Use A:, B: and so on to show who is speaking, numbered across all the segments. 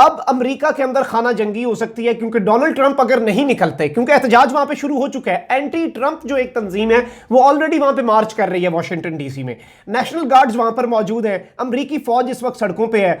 A: اب امریکہ کے اندر خانہ جنگی ہو سکتی ہے کیونکہ ڈونلڈ ٹرمپ اگر نہیں نکلتے، کیونکہ احتجاج وہاں پہ شروع ہو چکا ہے، اینٹی ٹرمپ جو ایک تنظیم ہے وہ آلریڈی وہاں پہ مارچ کر رہی ہے واشنگٹن ڈی سی میں، نیشنل گارڈز وہاں پر موجود ہیں، امریکی فوج اس وقت سڑکوں پہ ہے،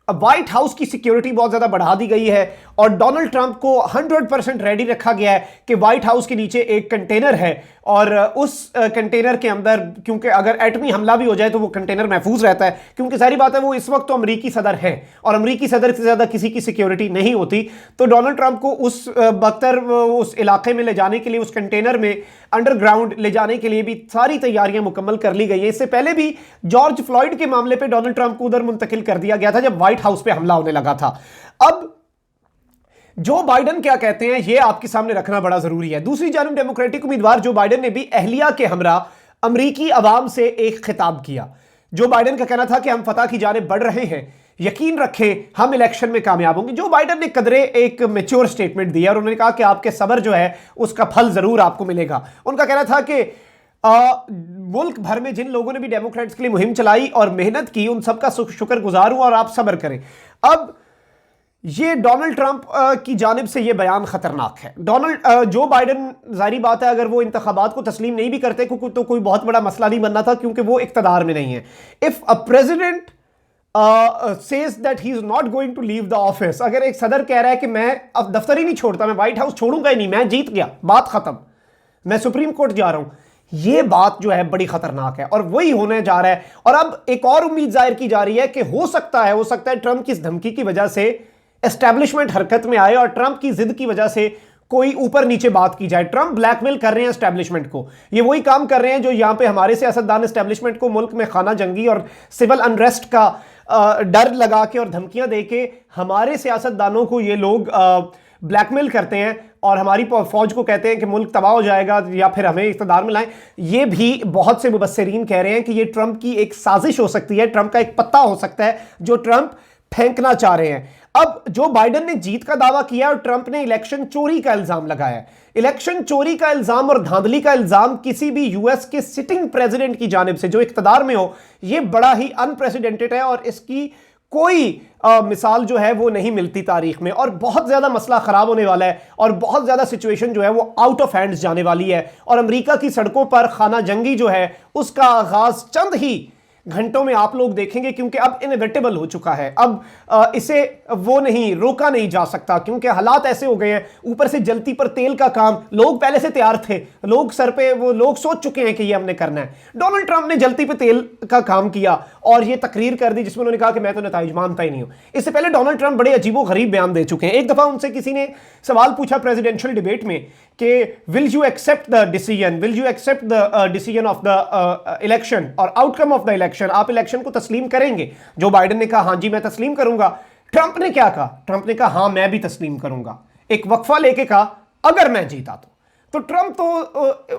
A: وائٹ ہاؤس کی سیکیورٹی بہت زیادہ بڑھا دی گئی ہے، اور ڈونلڈ ٹرمپ کو 100% ریڈی رکھا گیا ہے کہ وائٹ ہاؤس کے نیچے ایک کنٹینر ہے، اور اس کنٹینر کے اندر کیونکہ اگر ایٹمی حملہ بھی ہو جائے تو وہ کنٹینر محفوظ رہتا ہے، کیونکہ ظاہری بات ہے وہ اس وقت تو امریکی صدر ہیں اور امریکی صدر سے زیادہ کسی کی سیکیورٹی نہیں ہوتی، تو ڈونلڈ ٹرمپ کو اس بختر اس علاقے میں لے جانے کے لیے، اس کنٹینر میں انڈر گراؤنڈ لے جانے کے لیے بھی ساری تیاریاں مکمل کر لی گئی ہیں۔ اس سے پہلے بھی جارج فلوئڈ کے معاملے پہ ڈونلڈ ٹرمپ کو ادھر منتقل کر دیا گیا تھا جب وائٹ ہاؤس پہ حملہ ہونے لگا تھا۔ اب جو بائیڈن کیا کہتے ہیں یہ آپ کے سامنے رکھنا بڑا ضروری ہے۔ دوسری جانب ڈیموکریٹک امیدوار جو بائیڈن نے بھی اہلیہ کے ہمراہ امریکی عوام سے ایک خطاب کیا۔ جو بائیڈن کا کہنا تھا کہ ہم فتح کی جانب بڑھ رہے ہیں، یقین رکھیں ہم الیکشن میں کامیاب ہوں گے۔ جو بائیڈن نے قدرے ایک میچور سٹیٹمنٹ دی اور انہوں نے کہا کہ آپ کے صبر جو ہے اس کا پھل ضرور آپ کو ملے گا۔ ان کا کہنا تھا کہ ملک بھر میں جن لوگوں نے بھی ڈیموکریٹس کے لیے مہم چلائی اور محنت کی ان سب کا شکر گزار ہوں اور آپ صبر کریں۔ اب یہ ڈونلڈ ٹرمپ کی جانب سے یہ بیان خطرناک ہے۔ جو بائیڈن ظاہری بات ہے اگر وہ انتخابات کو تسلیم نہیں بھی کرتے تو کوئی بہت بڑا مسئلہ نہیں بننا تھا کیونکہ وہ اقتدار میں نہیں ہے۔ If a president says that he is not going to leave the office، اگر ایک صدر کہہ رہا ہے کہ میں اب دفتر ہی نہیں چھوڑتا، میں وائٹ ہاؤس چھوڑوں گا ہی نہیں، میں جیت گیا، بات ختم، میں سپریم کورٹ جا رہا ہوں، یہ بات جو ہے بڑی خطرناک ہے اور وہی ہونے جا رہا ہے۔ اور اب ایک اور امید ظاہر کی جا رہی ہے کہ ہو سکتا ہے ٹرمپ کی اس دھمکی کی وجہ سے اسٹیبلشمنٹ حرکت میں آئے اور ٹرمپ کی ضد کی وجہ سے کوئی اوپر نیچے بات کی جائے۔ ٹرمپ بلیک میل کر رہے ہیں اسٹیبلشمنٹ کو، یہ وہی کام کر رہے ہیں جو یہاں پہ ہمارے سیاستدان اسٹیبلشمنٹ کو ملک میں خانہ جنگی اور سول انریسٹ کا ڈر لگا کے اور دھمکیاں دے کے ہمارے سیاستدانوں کو یہ لوگ بلیک میل کرتے ہیں اور ہماری فوج کو کہتے ہیں کہ ملک تباہ ہو جائے گا یا پھر ہمیں اقتدار میں لائیں۔ یہ بھی بہت سے مبصرین کہہ رہے ہیں کہ یہ ٹرمپ کی ایک سازش ہو سکتی ہے، ٹرمپ کا ایک پتا ہو سکتا ہے جو ٹرمپ پھینکنا چاہ رہے ہیں۔ اب جو بائیڈن نے جیت کا دعویٰ کیا اور ٹرمپ نے الیکشن چوری کا الزام لگایا ہے۔ الیکشن چوری کا الزام اور دھاندلی کا الزام کسی بھی یو ایس کے سٹنگ پریزیڈنٹ کی جانب سے جو اقتدار میں ہو، یہ بڑا ہی انپریسیڈنٹڈ ہے اور اس کی کوئی مثال جو ہے وہ نہیں ملتی تاریخ میں، اور بہت زیادہ مسئلہ خراب ہونے والا ہے اور بہت زیادہ سچویشن جو ہے وہ آؤٹ آف ہینڈز جانے والی ہے، اور امریکہ کی سڑکوں پر خانہ جنگی جو ہے اس کا آغاز چند ہی گھنٹوں میں آپ لوگ دیکھیں گے، کیونکہ اب انیویٹیبل ہو چکا ہے، اب اسے وہ نہیں روکا نہیں جا سکتا کیونکہ حالات ایسے ہو گئے ہیں۔ اوپر سے جلتی پر تیل کا کام، لوگ پہلے سے تیار تھے، لوگ سر پہ وہ لوگ سوچ چکے ہیں کہ یہ ہم نے کرنا ہے۔ ڈونلڈ ٹرمپ نے جلتی پہ تیل کا کام کیا اور یہ تقریر کر دی جس میں انہوں نے کہا کہ میں تو نتائج مانتا ہی نہیں ہوں۔ اس سے پہلے ڈونلڈ ٹرمپ بڑے عجیب و غریب بیان دے چکے ہیں۔ ایک دفعہ ان سے کسی نے سوال پوچھا پریزیڈینشل ڈیبیٹ میں کہ will you accept the decision of the election or outcome of the election, آپ الیکشن کو تسلیم کریں گے؟ جو بائیڈن نے کہا ہاں جی میں تسلیم کروں گا۔ ٹرمپ نے کیا کہا؟ ٹرمپ نے کہا ہاں میں بھی تسلیم کروں گا، ایک وقفہ لے کے کہا اگر میں جیتا تو ٹرمپ تو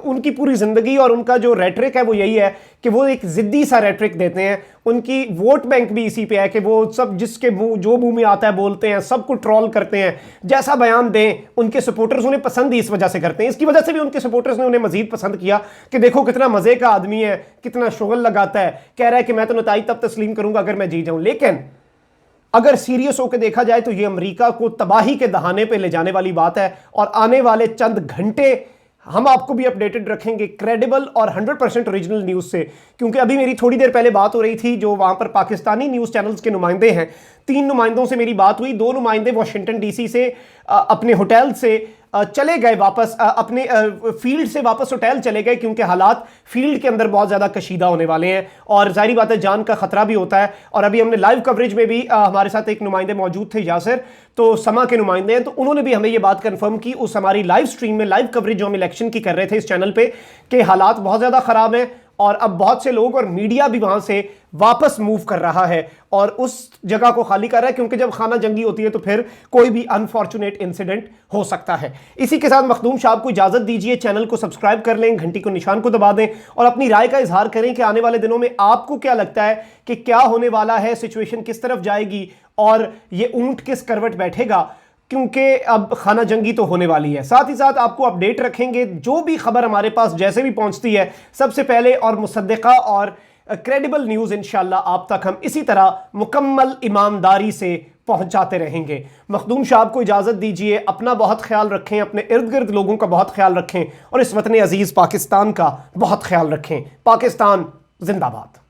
A: ان کی پوری زندگی اور ان کا جو ریٹرک ہے وہ یہی ہے کہ وہ ایک ضدی سا ریٹرک دیتے ہیں، ان کی ووٹ بینک بھی اسی پہ ہے کہ وہ سب جس کے جو منہ میں آتا ہے بولتے ہیں، سب کو ٹرول کرتے ہیں، جیسا بیان دیں ان کے سپورٹرز انہیں پسند ہی اس وجہ سے کرتے ہیں۔ اس کی وجہ سے بھی ان کے سپورٹرز نے انہیں مزید پسند کیا کہ دیکھو کتنا مزے کا آدمی ہے، کتنا شغل لگاتا ہے، کہہ رہا ہے کہ میں تو نتائج تب تسلیم کروں گا اگر میں جیت جاؤں۔ لیکن اگر سیریس ہو کے دیکھا جائے تو یہ امریکہ کو تباہی کے دہانے پہ لے جانے والی بات ہے، اور آنے والے چند گھنٹے ہم آپ کو بھی اپڈیٹڈ رکھیں گے کریڈیبل اور 100% اوریجنل نیوز سے، کیونکہ ابھی میری تھوڑی دیر پہلے بات ہو رہی تھی جو وہاں پر پاکستانی نیوز چینلز کے نمائندے ہیں، 3 نمائندوں سے میری بات ہوئی، 2 نمائندے واشنگٹن ڈی سی سے اپنے ہوٹل سے چلے گئے واپس، اپنے فیلڈ سے واپس ہوٹل چلے گئے کیونکہ حالات فیلڈ کے اندر بہت زیادہ کشیدہ ہونے والے ہیں اور ظاہری بات ہے جان کا خطرہ بھی ہوتا ہے۔ اور ابھی ہم نے لائیو کوریج میں بھی ہمارے ساتھ ایک نمائندے موجود تھے یاسر، تو سما کے نمائندے ہیں، تو انہوں نے بھی ہمیں یہ بات کنفرم کی اس ہماری لائیو سٹریم میں، لائیو کوریج جو ہم الیکشن کی کر رہے تھے اس چینل پہ، کہ حالات بہت زیادہ خراب ہیں اور اب بہت سے لوگ اور میڈیا بھی وہاں سے واپس موو کر رہا ہے اور اس جگہ کو خالی کر رہا ہے، کیونکہ جب خانہ جنگی ہوتی ہے تو پھر کوئی بھی انفارچونیٹ انسیڈنٹ ہو سکتا ہے۔ اسی کے ساتھ مخدوم صاحب کو اجازت دیجیے، چینل کو سبسکرائب کر لیں، گھنٹی کو نشان کو دبا دیں اور اپنی رائے کا اظہار کریں کہ آنے والے دنوں میں آپ کو کیا لگتا ہے کہ کیا ہونے والا ہے، سچویشن کس طرف جائے گی اور یہ اونٹ کس کروٹ بیٹھے گا، کیونکہ اب خانہ جنگی تو ہونے والی ہے۔ ساتھ ہی ساتھ آپ کو اپڈیٹ رکھیں گے، جو بھی خبر ہمارے پاس جیسے بھی پہنچتی ہے سب سے پہلے اور مصدقہ اور کریڈیبل نیوز انشاءاللہ آپ تک ہم اسی طرح مکمل ایمانداری سے پہنچاتے رہیں گے۔ مخدوم صاحب کو اجازت دیجئے، اپنا بہت خیال رکھیں، اپنے ارد گرد لوگوں کا بہت خیال رکھیں اور اس وطن عزیز پاکستان کا بہت خیال رکھیں۔ پاکستان زندہ باد۔